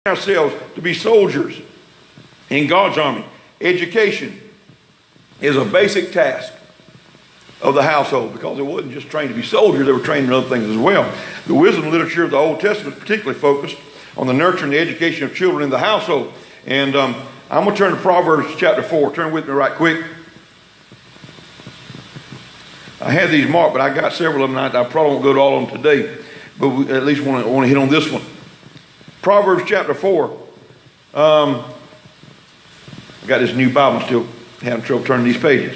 ourselves to be soldiers in God's army. Education is a basic task of the household, because it wasn't just trained to be soldiers, they were trained in other things as well. The wisdom literature of the Old Testament is particularly focused on the nurture and the education of children in the household. And I'm going to turn to Proverbs chapter 4. Turn with me right quick. I had these marked, but I got several of them. I probably won't go to all of them today, but we at least want to hit on this one. Proverbs chapter 4. I got this new Bible, still having trouble turning these pages.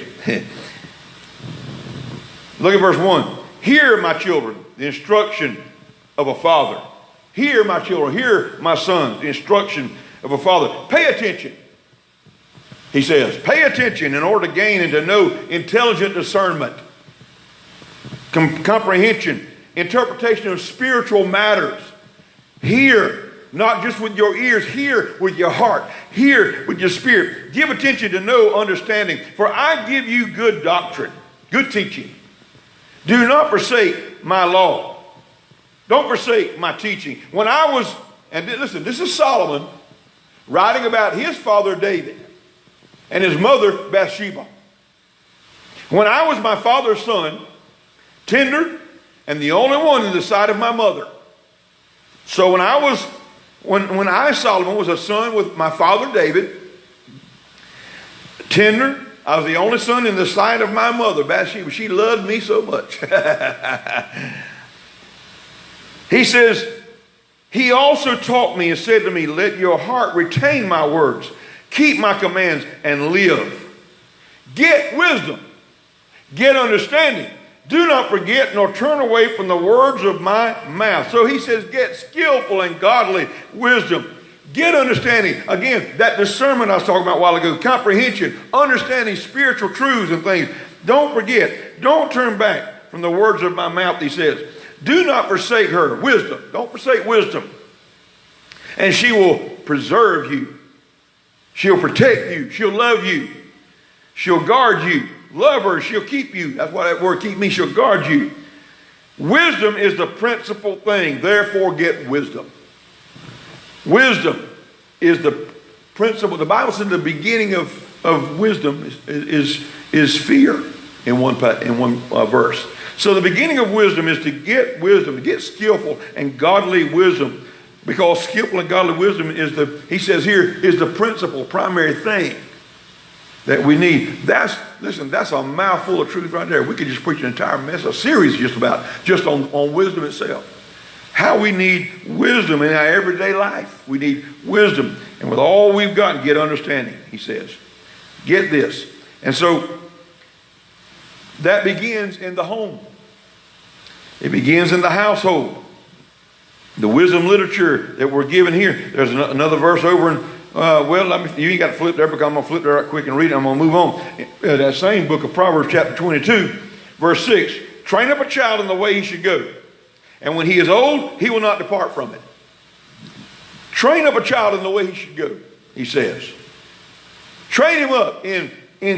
Look at verse 1. Hear, my children, the instruction of a father. Hear, my children, hear, my sons, the instruction of a father. Pay attention, he says. Pay attention in order to gain and to know intelligent discernment, comprehension, interpretation of spiritual matters. Hear, not just with your ears, hear with your heart, hear with your spirit. Give attention to know understanding, for I give you good doctrine, good teaching. Do not forsake my law. Don't forsake my teaching. When I was, and listen, this is Solomon writing about his father David and his mother Bathsheba. When I was my father's son, tender and the only one in the sight of my mother. So when I, Solomon, was a son with my father David, tender, I was the only son in the sight of my mother, Bathsheba. She loved me so much. He says, he also taught me and said to me, let your heart retain my words, keep my commands, and live. Get wisdom, get understanding. Do not forget nor turn away from the words of my mouth. So he says, get skillful and godly wisdom. Get understanding. Again, that discernment I was talking about a while ago. Comprehension, understanding spiritual truths and things. Don't forget. Don't turn back from the words of my mouth, he says. Do not forsake her. Wisdom. Don't forsake wisdom. And she will preserve you. She'll protect you. She'll love you. She'll guard you. Love her. She'll keep you. That's why that word keep me. She'll guard you. Wisdom is the principal thing. Therefore, get wisdom. Wisdom is the principle. The Bible says the beginning of wisdom is fear in one verse. So the beginning of wisdom is to get wisdom, to get skillful and godly wisdom. Because skillful and godly wisdom is he says here, is the principal, primary thing that we need. That's a mouthful of truth right there. We could just preach an entire a series just on wisdom itself. How we need wisdom in our everyday life. We need wisdom. And with all we've got, get understanding, he says. Get this. And so that begins in the home. It begins in the household. The wisdom literature that we're given here. There's another verse over in, you ain't got to flip there, because I'm going to flip there right quick and read it. I'm going to move on. That same book of Proverbs chapter 22, verse 6. Train up a child in the way he should go. And when he is old, he will not depart from it. Train up a child in the way he should go, he says. Train him up in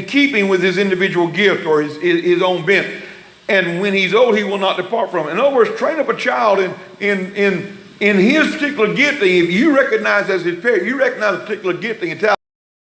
keeping with his individual gift or his own bent. And when he's old, he will not depart from it. In other words, train up a child in his particular gifting. If you recognize as his parent, you recognize a particular gifting and talent.